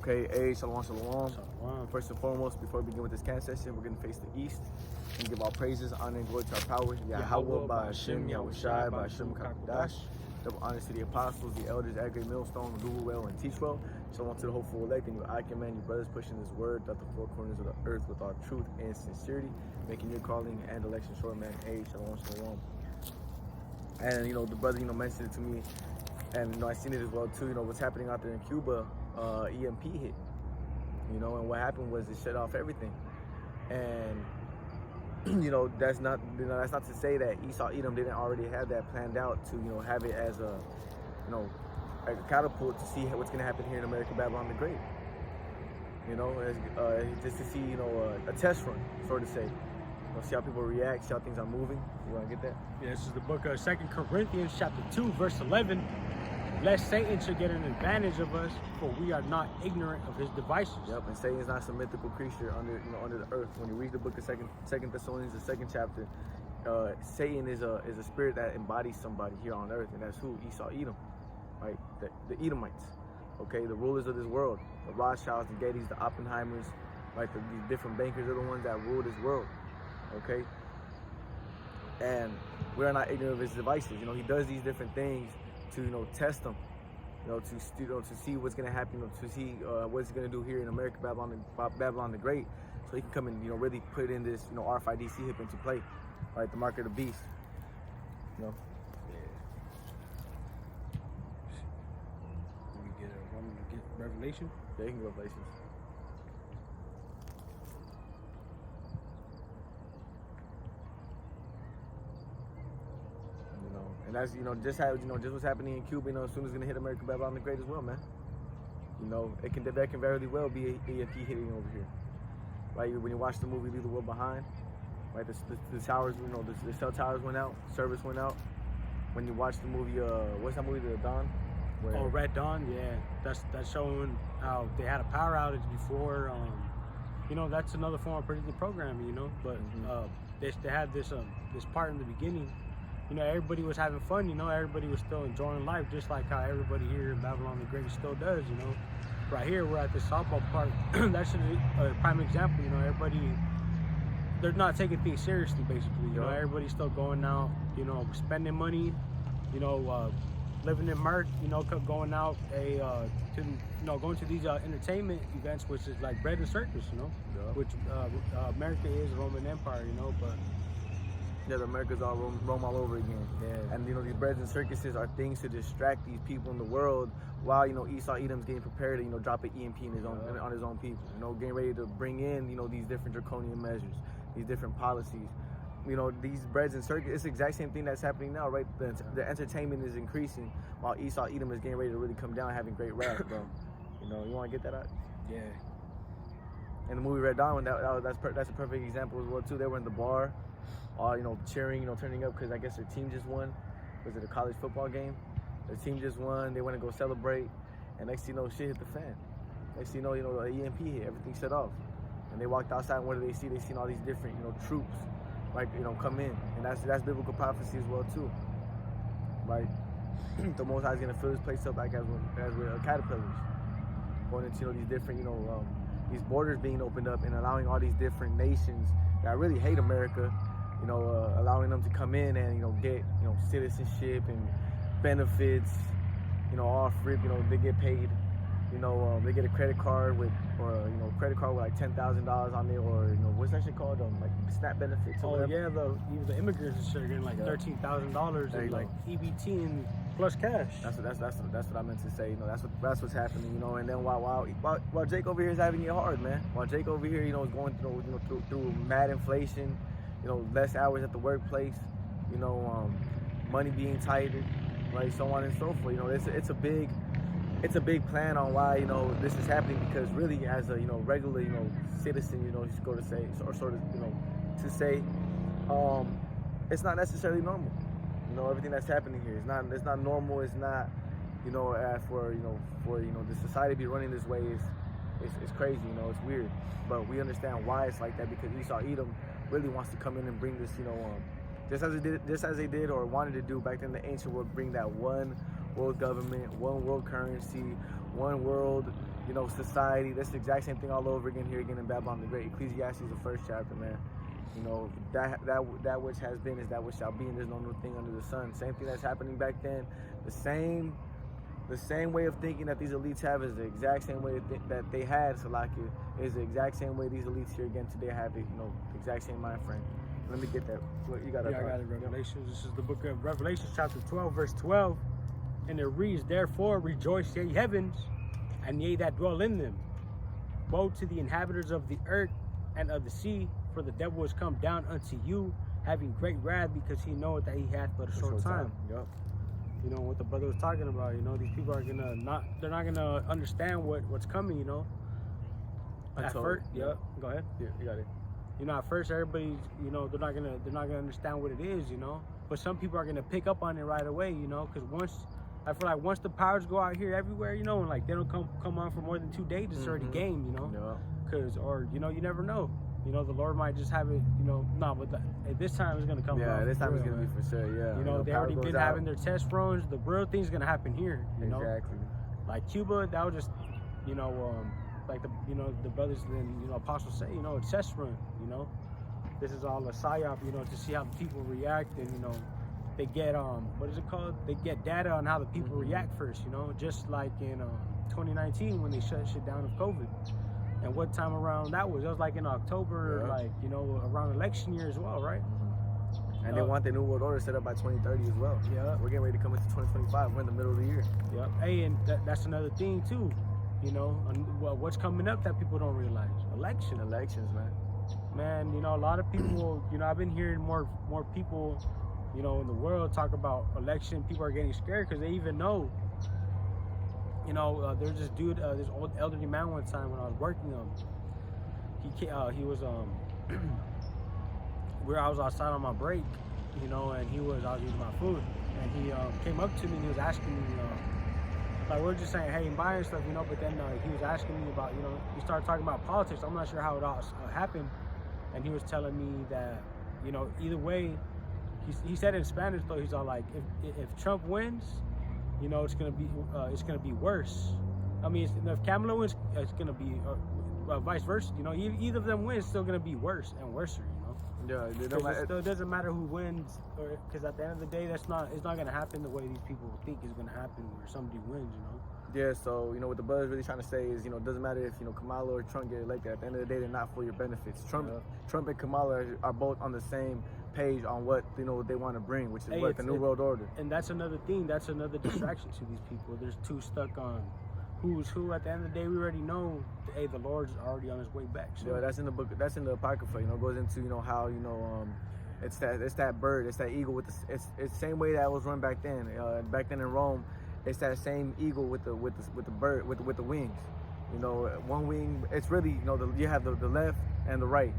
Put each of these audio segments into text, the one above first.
Okay, shalom, shalom. Shalom. First and foremost, before we begin with this camp session, we're going to face the east and give all praises, honor, and glory to our power. Yahawashi, bahasham, Yahawashi, bahasham, double honors to the apostles, the elders, at great millstone, who do well and teach well. Shalom to the hopeful elect and your icon man, your brothers pushing this word throughout the four corners of the earth with all truth and sincerity, making your calling and election sure, man. Shalom, shalom. And, the brother, mentioned it to me, and, I seen it as well, too. What's happening out there in Cuba, EMP hit, and what happened was it shut off everything. And, that's not to say that Esau Edom didn't already have that planned out to, have it as a catapult to see what's going to happen here in America, Babylon the Great. Just to see, a test run, so to say. See how people react, see how things are moving. You want to get that? Yeah, this is the book of 2 Corinthians chapter 2, verse 11. Lest Satan should get an advantage of us, for we are not ignorant of his devices. Yep, and Satan is not some mythical creature under the earth. When you read the book of Second Thessalonians, the 2nd chapter, Satan is a spirit that embodies somebody here on earth, and that's who? Esau Edom, right? The Edomites, okay? The rulers of this world, the Rothschilds, the Gettys, the Oppenheimers, right? These different bankers are the ones that rule this world, okay? And we are not ignorant of his devices. He does these different things to test them, to see what's going to happen, to see what's going to do here in America, Babylon the Great, so he can come and really put in this RFID hip into play, right? The mark of the beast. Yeah. Let me get Revelation. Yeah, you can go Revelations. And that's, just how, just what's happening in Cuba, as soon as it's going to hit America, Babylon the Great as well, man. That can very well be a EMP hitting over here. Right? When you watch the movie Leave the World Behind, right? The towers, the cell towers went out, service went out. When you watch the movie, what's that movie, The Dawn? Red Dawn, yeah. That's showing how they had a power outage before. That's another form of predictive programming, But they had this part in the beginning. Everybody was having fun, everybody was still enjoying life, just like how everybody here in Babylon the Great still does, Right here, we're at the softball park. That should be a prime example, everybody, they're not taking things seriously, basically. Everybody's still going out, spending money, living in murk, going out going to these entertainment events, which is like bread and circus, which America is a Roman Empire, but yeah, America's all Rome all over again. Yeah. And these breads and circuses are things to distract these people in the world while Esau Edom's getting prepared to drop an EMP on his own people. Getting ready to bring in these different draconian measures, these different policies. These breads and circuses. It's the exact same thing that's happening now, right? The entertainment is increasing while Esau Edom is getting ready to really come down, having great wrath, bro. You want to get that out? Yeah. And the movie Red Dawn, that's a perfect example as well too. They were in the bar, all cheering, turning up because I guess their team just won. Was it a college football game? Their team just won. They went to go celebrate, and next thing you know, shit hit the fan. Next thing you know, the EMP hit. Everything shut off, and they walked outside. And what do they see? They seen all these different troops, like come in, and that's biblical prophecy as well too. Right? The Most High is gonna fill this place up like as with caterpillars, going into these different these borders being opened up and allowing all these different nations that really hate America. Allowing them to come in and, get, citizenship and benefits, all free, they get paid, they get a credit card with like $10,000 on it, or, what's that shit called? Like SNAP benefits or whatever. Yeah, the immigrants and shit are getting like $13,000 and like EBT and plus cash. That's what I meant to say, that's what's happening, and then while Jake over here is having it hard, man, while Jake over here, is going through mad inflation, less hours at the workplace, money being tighter, right, so on and so forth. It's a big plan on why this is happening, because really as a regular citizen, just go to say or sort of to say it's not necessarily normal. Everything that's happening here it's not normal. It's not for the society to be running this way is crazy. It's weird, but we understand why it's like that, because Esau Edom really wants to come in and bring this, just as they did or wanted to do back in the ancient world, bring that one world government, one world currency, one world, society. That's the exact same thing all over again here again in Babylon the Great. Ecclesiastes, the first chapter, man. That which has been is that which shall be, and there's no new thing under the sun. Same thing that's happening back then. The same way of thinking that these elites have is the exact same way that they had, Salakia, is the exact same way these elites here again today have it, the exact same mind frame. Let me get that. What you got? Yeah, I got it. Revelations. This is the book of Revelation, chapter 12, verse 12. And it reads, "Therefore rejoice, ye heavens, and ye that dwell in them. Woe to the inhabitants of the earth and of the sea, for the devil is come down unto you, having great wrath, because he knoweth that he hath but a short time." Yep. What the brother was talking about, these people are they're not gonna understand what's coming, At first, yeah, go ahead. Yeah, you got it. At first everybody's, they're not gonna understand what it is, But some people are gonna pick up on it right away, because I feel like once the powers go out here everywhere, and like they don't come on for more than 2 days, it's already game, Yeah. Because you never know. The Lord might just have it, but this time it's gonna come. Yeah, this time it's gonna be for sure. Yeah. They already been having their test runs. The real thing's gonna happen here. Exactly. Like Cuba, that was just, like the brothers and apostles say, a test run. This is all a psyop, to see how the people react, and they get what is it called? They get data on how the people react first. Just like in 2019 when they shut shit down of COVID. And what time around that was? It was like in October, around election year as well, right? And they want the New World Order set up by 2030 as well. Yeah. We're getting ready to come into 2025. We're in the middle of the year. Yep. Hey, and that's another thing too. What's coming up that people don't realize? Elections, man. Man, a lot of people, I've been hearing more people, in the world talk about election. People are getting scared because they even know. There's this dude, this old elderly man one time when I was working he was where I was outside on my break, and I was eating my food, and he came up to me and he was asking me, like, we're just saying hey and bye and stuff, but then he was asking me about, he started talking about politics. I'm not sure how it all happened, and he was telling me that, either way, he said in Spanish though, he's all like, if Trump wins, it's gonna be worse. I mean, if Kamala wins, it's gonna be vice versa. Either of them wins, it's still gonna be worse and worse. Yeah, it doesn't matter who wins, because at the end of the day, it's not gonna happen the way these people think it's gonna happen, where somebody wins. Yeah, so what the brother's really trying to say is, it doesn't matter if Kamala or Trump get elected. At the end of the day, they're not for your benefits. Trump and Kamala are both on the same page on what they want to bring, which is the New World Order. And that's another thing. That's another distraction to these people. There's too stuck on who's who. At the end of the day, we already know. Hey, the Lord's already on his way back. So. Yeah, that's in the book. That's in the Apocrypha. Goes into how it's that bird. It's that eagle with it's the same way that was run back then. Back then in Rome, it's that same eagle with the bird with the wings. One wing. It's really you have the left and the right.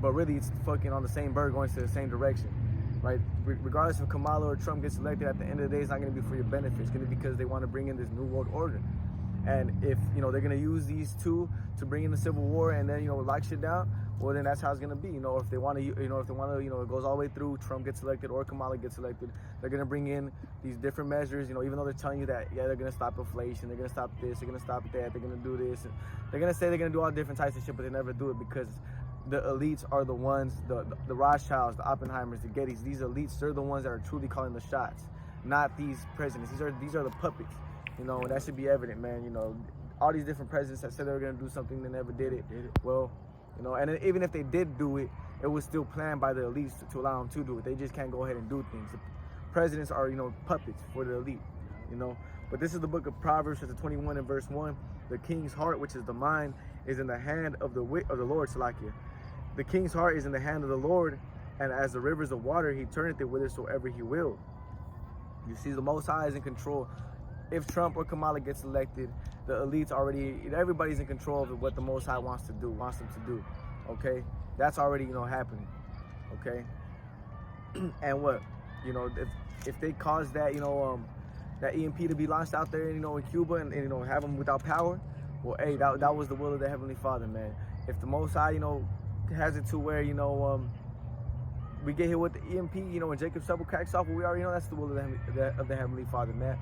But really, it's fucking on the same bird going to the same direction, right? Regardless if Kamala or Trump gets elected, at the end of the day, it's not going to be for your benefit. It's going to be because they want to bring in this New World Order. And if, they're going to use these two to bring in the Civil War and then, lock shit down, well, then that's how it's going to be. If they want to, it goes all the way through, Trump gets elected or Kamala gets elected, they're going to bring in these different measures, even though they're telling you that, they're going to stop inflation, they're going to stop this, they're going to stop that, they're going to do this. And they're going to say they're going to do all different types of shit, but they never do it because the elites are the ones, the Rothschilds, the Oppenheimers, the Gettys. These elites, they're the ones that are truly calling the shots, not these presidents. These are the puppets, and that should be evident, man. All these different presidents that said they were going to do something, they never did it. Well, and even if they did do it, it was still planned by the elites to allow them to do it. They just can't go ahead and do things. The presidents are, puppets for the elite, But this is the book of Proverbs, chapter 21 and verse 1. The king's heart, which is the mind, is in the hand of the Lord, Salakia. The king's heart is in the hand of the Lord, and as the rivers of water, he turneth it whithersoever he will. You see, the Most High is in control. If Trump or Kamala gets elected, the elites everybody's in control of what the Most High wants them to do. Okay, that's already happening. Okay, and what if they cause that that EMP to be launched out there, in Cuba, and have them without power, well, hey, that was the will of the Heavenly Father, man. If the Most High, has it to where we get hit with the EMP, and Jacob's trouble cracks off, well, we already know that's the will of the Heavenly Father, man.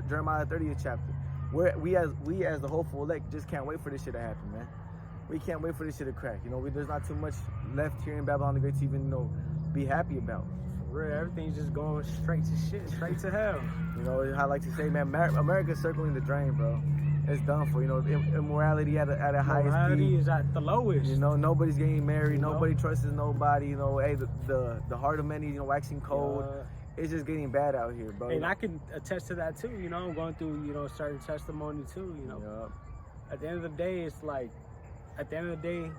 Jeremiah 30th chapter. We as the hopeful elect just can't wait for this shit to happen, man. We can't wait for this shit to crack. You know, there's not too much left here in Babylon the Great to even, you know, be happy about. For real, everything's just going straight to shit, straight to hell. You know, I like to say, man, America's circling the drain, bro. It's done for. You know, immorality at a highest Morality peak. is at the lowest. You know, nobody's getting married. You know? Nobody trusts nobody. You know, hey, the heart of many, you know, waxing cold. It's just getting bad out here, bro. And I can attest to that too. You know, I'm going through, you know, certain testimony too. You know, At the end of the day, it's like, at the end of the day,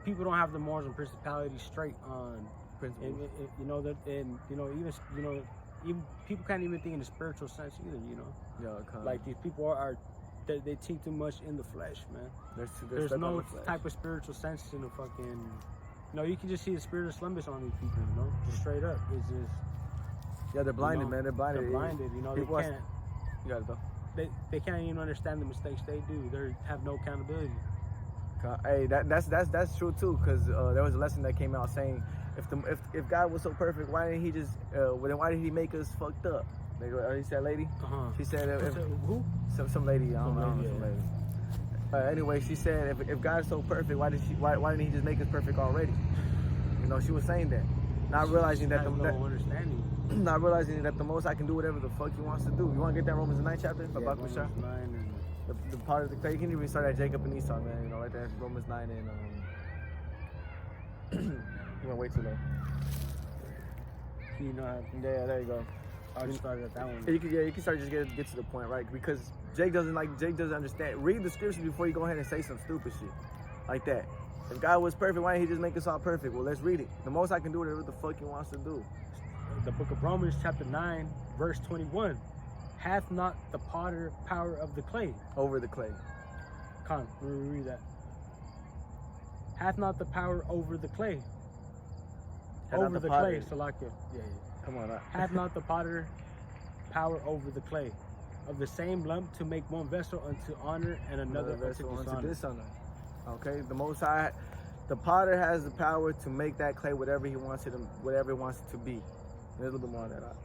people don't have the morals and principalities straight on principles. And you know that, and you know, even people can't even think in the spiritual sense either. You know, like these people are they think too much in the flesh, man. There's no type of spiritual sense in the fucking. You know, you can just see the spirit of slumbers on these people. You know, just straight up. It's just. Yeah, they're blinded, you know, man. They're blinded. They're blinded. You know, people they can't. You got it, though. They can't even understand the mistakes they do. They have no accountability. Hey, that's true too. Cause there was a lesson that came out saying, if God was so perfect, why didn't He just? Why did He make us fucked up? He said, lady. She said, who? Some lady. I don't know. Some lady. Anyway, she said, if God's so perfect, why didn't He just make us perfect already? You know, she was saying that, not realizing that understanding. Not realizing that the Most I can do whatever the fuck He wants to do. You want to get that Romans 9 chapter? Yeah, Romans 9 and the part of the clay. You can even start at Jacob and Esau, man. You know, right there, Romans 9 and you went way too low. You know, yeah, there you go. I just started at that one. You can start just get to the point, right? Because Jake doesn't understand. Read the scriptures before you go ahead and say some stupid shit like that. If God was perfect, why didn't He just make us all perfect? Well, let's read it. The Most I can do whatever the fuck He wants to do. The book of Romans, chapter 9, verse 21. Hath not the potter power of the clay? Over the clay. Come, read that. Hath not the power over the clay? Over the clay, Salakia. Yeah. Come on. Hath not the potter power over the clay? Of the same lump to make one vessel unto honor and another vessel unto dishonor. Okay, the Most High, the potter has the power to make that clay whatever he wants it to be. There's a little bit more on that.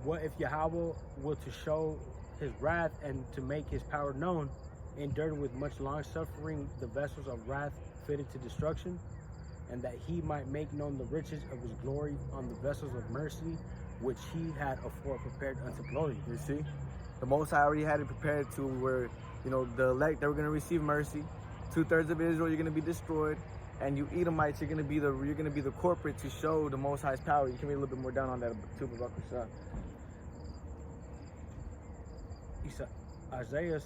What if Yahweh were to show His wrath and to make His power known, endured with much long suffering the vessels of wrath fitted to destruction, and that He might make known the riches of His glory on the vessels of mercy, which He had afore prepared unto glory? You see, the Most High already had it prepared to where, you know, the elect, they were going to receive mercy. 2/3 of Israel, you're going to be destroyed. And you Edomites, you're gonna be the corporate to show the Most High's power. You can read a little bit more down on that too, Isaiah,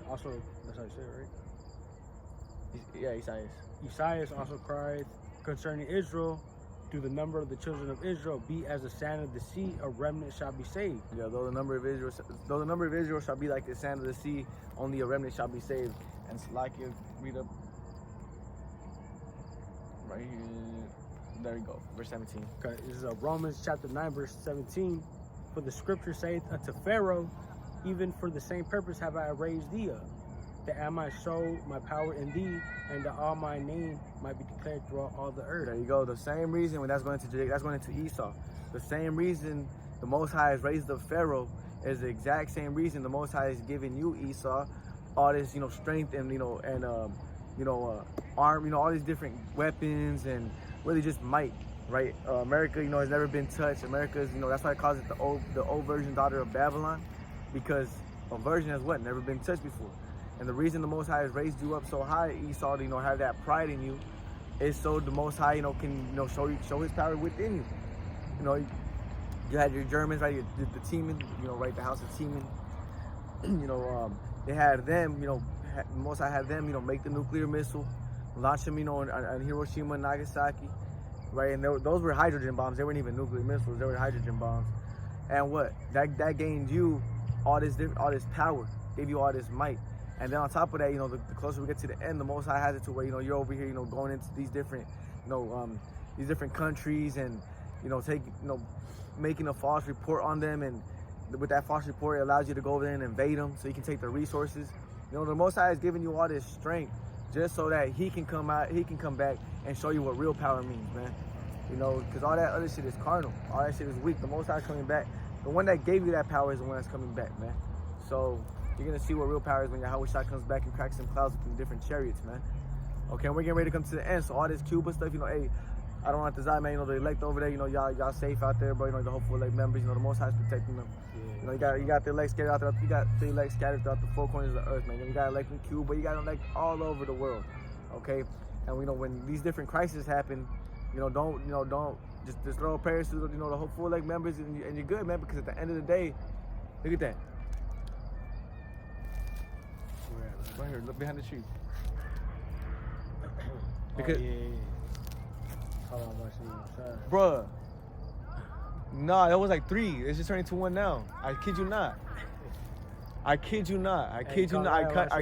also, that's how you say it, right? Yeah, Isaiah. Isaiah also cried concerning Israel, do the number of the children of Israel be as the sand of the sea, a remnant shall be saved. Yeah, though the number of Israel shall be like the sand of the sea, only a remnant shall be saved. And Salakia, read up. Right here, there you go, verse 17. Okay, this is Romans chapter 9, verse 17. For the scripture saith unto Pharaoh, even for the same purpose have I raised thee up, that I might show my power in thee, and that all my name might be declared throughout all the earth. There you go. The same reason when that's going to Esau. The same reason the Most High has raised up Pharaoh is the exact same reason the Most High has given you, Esau, all this, you know, strength and arm, all these different weapons and really just might, right? America, has never been touched. America's, that's why it calls it the old version daughter of Babylon, because a version has never been touched before. And the reason the Most High has raised you up so high, Esau, to have that pride in you, is so the Most High, can show His power within you. You had your Germans, right? The Teeman, right? The House of Teeman. They had them, the Most High had them, make the nuclear missile, launch them, on Hiroshima and Nagasaki, right? And those were hydrogen bombs. They weren't even nuclear missiles. They were hydrogen bombs. And that gained you all this power, gave you all this might. And then on top of that, the closer we get to the end, the Most High has it to where, you're over here, going into these different, these different countries and, making a false report on them. And with that false report, it allows you to go over there and invade them so you can take their resources. The Most High has given you all this strength just so that He can come back and show you what real power means, man. Because all that other shit is carnal. All that shit is weak. The Most High is coming back the one that gave you that power is the one that's coming back, man. So you're gonna see what real power is when Yahawashi comes back and cracks some clouds with different chariots, man. Okay, and we're getting ready to come to the end. So all this Cuba stuff, you know, hey, I don't want to desire, man. You know, the elect over there, you know, y'all safe out there, bro. You know, the hopeful elect members, you know, the Most High is protecting them. Yeah. You know, you got the elect scattered out there. You got the elect scattered throughout the four corners of the earth, man. You got elect in Cuba. You got elect all over the world. Okay, and you know when these different crises happen, you know, don't just throw prayers to the hopeful elect members, and you're good, man. Because at the end of the day, look at that. Right here, look behind the tree. Because, bruh, nah, that was like 3. It's just turning to 1 now. I kid you not. I kid you not. I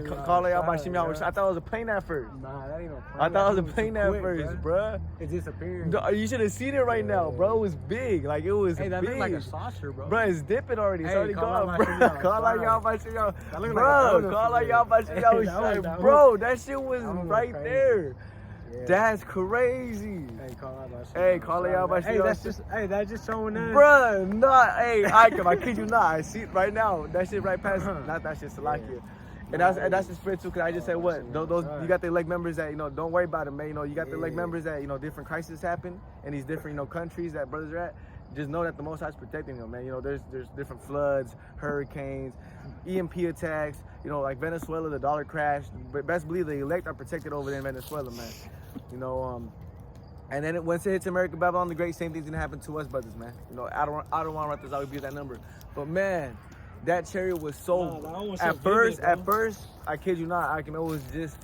call it out by Shimmy. I thought it was a plane at first. Nah, that ain't no plane. I thought it was a plane at first, bruh. It disappeared. You should have seen it right now, bro. It was big. Like, it was big. That looked like a saucer, bro. Bro, it's dipping already. It's Hey, already gone, bro. Call out y'all by Shimmy. Bro, Call out y'all by Shimmy. Bro, that shit was right there. Yeah. That's crazy. Hey, call it out by Hey, that's just showing us. Bruh, nah, hey, I kid you not. I see it right now. That shit right past, not that shit, Salakia. Yeah. And that's the spirit too, because I just said what? Those you got the elect members that, you know, don't worry about it, man. You know, you got the elect members that, you know, different crises happen in these different, you know, countries that brothers are at. Just know that the Most High is protecting them, man. You know, there's different floods, hurricanes, EMP attacks, you know, like Venezuela, the dollar crash. But best believe the elect are protected over there in Venezuela, man. You know, and then once it hits America, Babylon the Great, same thing's gonna happen to us brothers, man. You know, I don't want to always be that number. But man, that chariot was so at first, I kid you not, it was just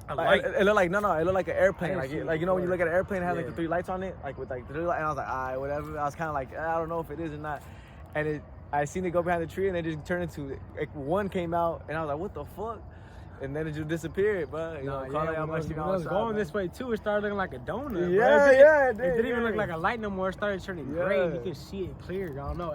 it looked like it looked like an airplane. Like you know when you look at an airplane, it has like the 3 lights on it, like with like the 3 lights, and I was like, alright, whatever. I was kinda like, I don't know if it is or not. And I seen it go behind the tree and it just turned into like 1 came out and I was like, what the fuck? And then it just disappeared, bro. You know, when I was going this way too, it started looking like a donut. Yeah, it didn't even look like a light no more. It started turning gray. You can see it clear. I don't know.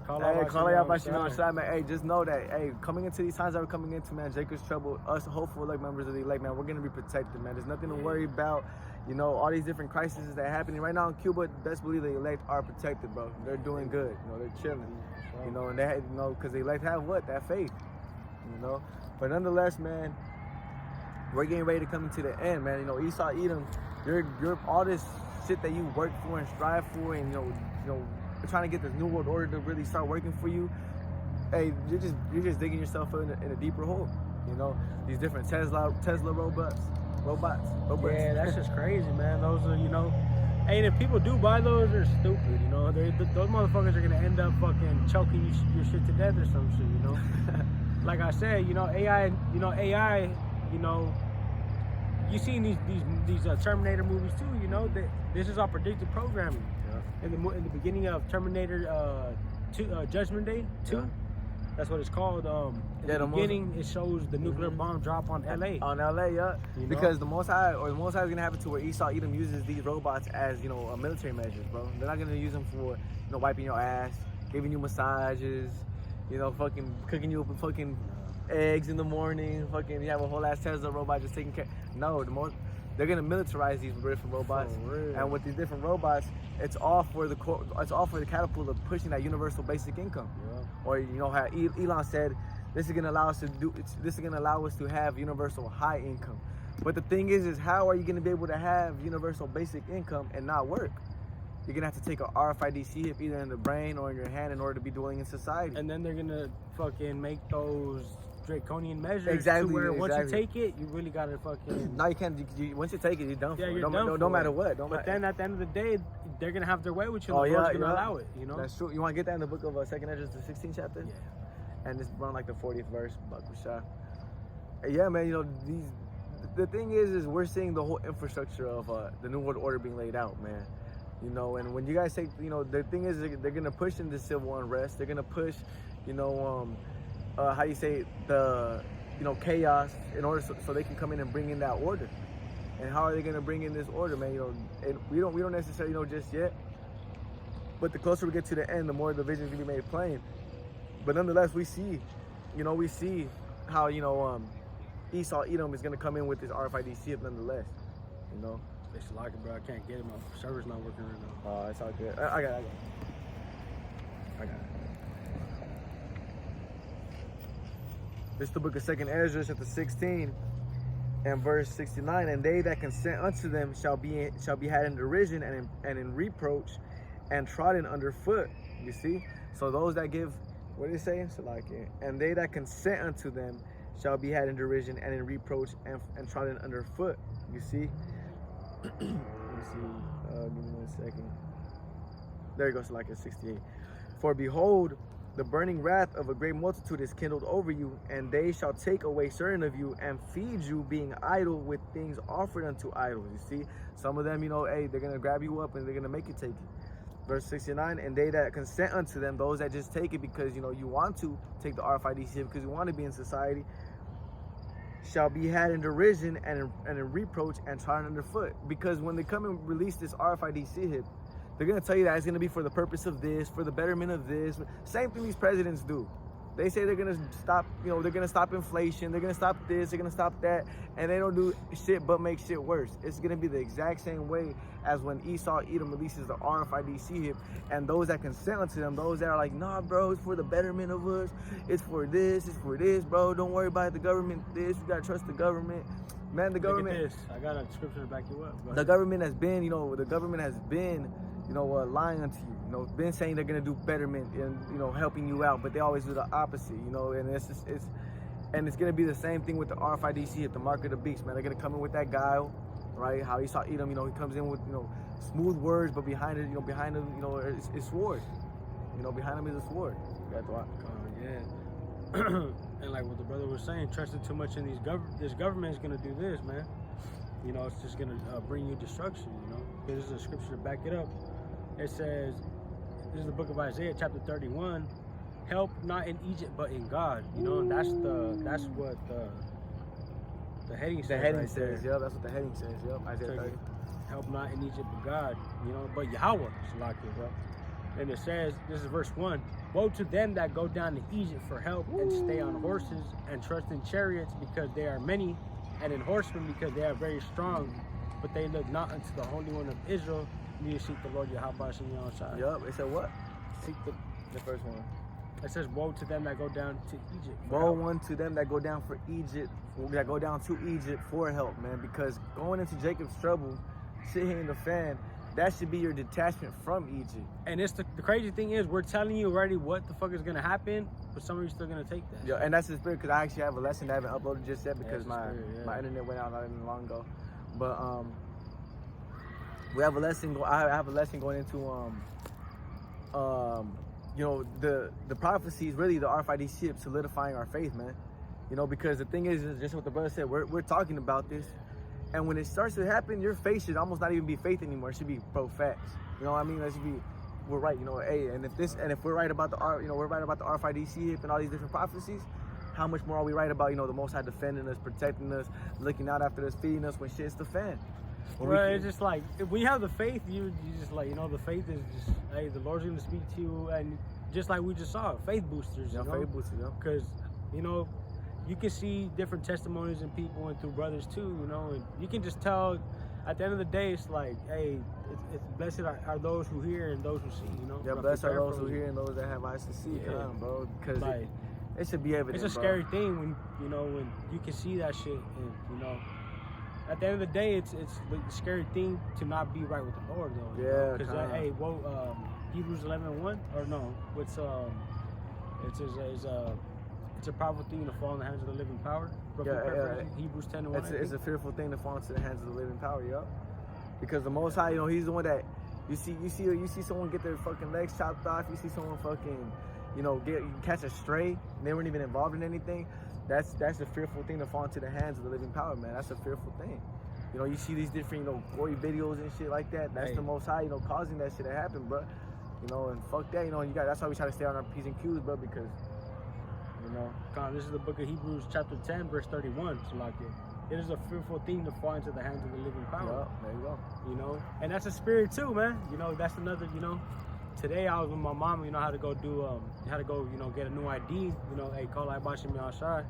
Call out by Shimon Shai, man. Hey, just know that, coming into these times that we're coming into, man, Jacob's trouble, us hopeful like members of the elect, man, we're gonna be protected, man. There's nothing to worry about. You know, all these different crises that are happening right now in Cuba, best believe the elect are protected, bro. They're doing good. You know, they're chilling. You know, and they, you know, because the elect have what? That faith. You know. But nonetheless, man, we're getting ready to come into the end, man. You know, Esau, Edom, you're all this shit that you work for and strive for, and you know, trying to get this new world order to really start working for you. Hey, you're just digging yourself in a deeper hole. You know, these different Tesla robots. Yeah, that's just crazy, man. Those are, you know, and if people do buy those, they're stupid. You know, those motherfuckers are gonna end up fucking choking your shit to death or some shit. You know. Like I said, you know, AI, you know, you seen these Terminator movies too, you know, this is all predictive programming. Yeah. In the beginning of Terminator 2, Judgment Day 2, yeah. That's what it's called. In the beginning, it shows the nuclear bomb drop on LA. On LA, yeah. You because know? the Most High is gonna happen to where Esau Edom uses these robots as, you know, military measures, bro. They're not gonna use them for, you know, wiping your ass, giving you massages. You know, fucking cooking you up with fucking eggs in the morning. Fucking, you have a whole ass Tesla robot just taking care. No, they're gonna militarize these different robots, and with these different robots, it's all for the catapult of pushing that universal basic income. Yeah. Or you know how Elon said, this is gonna allow us to have universal high income. But the thing is how are you gonna be able to have universal basic income and not work? You're gonna have to take a RFID chip either in the brain or in your hand in order to be dwelling in society. And then they're gonna fucking make those draconian measures. Exactly. To where once you take it, you really gotta fucking. No, you can't. Once you take it, you're done for it. No matter what. But then at the end of the day, they're gonna have their way with you. And the Lord's gonna allow it. You know. That's true. You want to get that in the book of 2nd Ezra, the 16th chapter? Yeah. And it's around like the 40th verse. Yeah, man. You know the thing is we're seeing the whole infrastructure of the New World Order being laid out, man. You know, and when you guys say, you know, the thing is they're gonna push into civil unrest. They're gonna push, you know, how you say the, you know, chaos in order so they can come in and bring in that order. And how are they gonna bring in this order, man? You know, and we don't necessarily know just yet. But the closer we get to the end, the more the vision's gonna be made plain. But nonetheless, we see how, you know, Esau Edom is gonna come in with this RFID chip nonetheless. You know. It's like it, bro. I can't get it. My server's not working right now. Oh, it's all good. I got it. This is the book of 2nd Ezra, chapter 16, and verse 69. And they that consent unto them shall be had in derision and in reproach and trodden underfoot. You see? So those that give, what did it say? So like, and they that consent unto them shall be had in derision and in reproach and trodden underfoot. You see? Let me see. Give me 1 second. There it goes, like at 68. For behold, the burning wrath of a great multitude is kindled over you, and they shall take away certain of you and feed you, being idle with things offered unto idols. You see, some of them, you know, hey, they're gonna grab you up and they're gonna make you take it. Verse 69, and they that consent unto them, those that just take it because, you know, you want to take the RFID hip because you want to be in society, shall be had in derision and in reproach and trodden underfoot. Because when they come and release this RFID hip, they're going to tell you that it's going to be for the purpose of this, for the betterment of this. Same thing these presidents do. They say they're going to stop, you know, they're going to stop inflation. They're going to stop this, they're going to stop that. And they don't do shit but make shit worse. It's going to be the exact same way as when Edom releases the RFID hip. And those that consent unto them, those that are like, nah, bro, it's for the betterment of us. It's for this, bro. Don't worry about the government, this. You got to trust the government. Man, the government. Look at this. I got a scripture to back you up. The government has been, you know, lying unto you, you know, been saying they're gonna do betterment and, you know, helping you out, but they always do the opposite, you know, and it's gonna be the same thing with the RFID hip, the mark of the beast, man. They're gonna come in with that guile, right? How you saw Edom, you know, he comes in with, you know, smooth words, but behind it, you know, behind him, you know, it's sword. You know, behind him is a sword. You got to watch. Yeah. And like what the brother was saying, trusting too much in this government is gonna do this, man. You know, it's just gonna bring you destruction. You know, this is a scripture to back it up. It says, this is the book of Isaiah, chapter 31. Help not in Egypt, but in God. You know, and that's what the heading says. The heading right says, there. yeah, that's what the heading says. Yep, Isaiah 30. Help not in Egypt, but God. You know, but Yahawashi is like it. Yep. And it says, this is verse 1. Woe to them that go down to Egypt for help and stay on horses and trust in chariots because they are many, and in horsemen because they are very strong, but they look not unto the Holy One of Israel, neither seek the Lord Yahawashi on your side. Yup, it said what? Seek the first one. It says, woe to them that go down to Egypt. Woe one to them that go down for Egypt, that go down to Egypt for help, man, because going into Jacob's trouble, shit hitting the fan, that should be your detachment from Egypt. And it's the crazy thing is, we're telling you already what the fuck is gonna happen, but some of you still gonna take that. Yeah, and that's the spirit, because I actually have a lesson that I haven't uploaded just yet because my internet went out not even long ago. But we have a lesson. I have a lesson going into you know, the prophecies, really the RFID ship solidifying our faith, man. You know, because the thing is just what the brother said. We're talking about this. And when it starts to happen, your faith should almost not even be faith anymore. It should be pro-facts. You know what I mean? That should be, we're right. You know, hey, and if we're right about we're right about the RFID hip and all these different prophecies, how much more are we right about, you know, the Most High defending us, protecting us, looking out after us, feeding us when shit's the fan? Right, it's just like, if we have the faith, you just like, you know, the faith is just, hey, the Lord's gonna speak to you, and just like we just saw, faith boosters, you know? Faith boosters, yeah. Because, you know, you can see different testimonies in people and through brothers too, you know, and you can just tell at the end of the day, it's like, hey, it's blessed are those who hear and those who see, you know. Yeah, blessed are those who hear and those that have eyes to see. Yeah. Come on, bro, because like, it should be evident. It's a scary thing when, you know, when you can see that shit, and, you know, at the end of the day, it's a scary thing to not be right with the Lord, though. Yeah, because hey, Hebrews 11:1, or no, it's a powerful thing to fall in the hands of the living power. Hebrews 10:1. It's a fearful thing to fall into the hands of the living power, yeah. Because the Most High, you know, He's the one that you see someone get their fucking legs chopped off. You see someone fucking, you know, catch a stray. And they weren't even involved in anything. That's a fearful thing to fall into the hands of the living power, man. That's a fearful thing. You know, you see these different, you know, gory videos and shit like that. That's the Most High, you know, causing that shit to happen, bro. You know, and fuck that, you know. That's why we try to stay on our P's and Q's, bro, because, you know. This is the book of Hebrews, chapter 10, verse 31. So like it is a fearful thing to fall into the hands of the living power. Yeah, there you go. You know, and that's a spirit too, man. You know, that's another, you know. Today I was with my mom, you know, how to go, you know, get a new ID. You know, hey, call bahasham outside.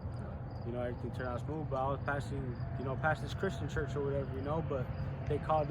You know, everything turned out smooth, but I was past this Christian church or whatever, you know, but they called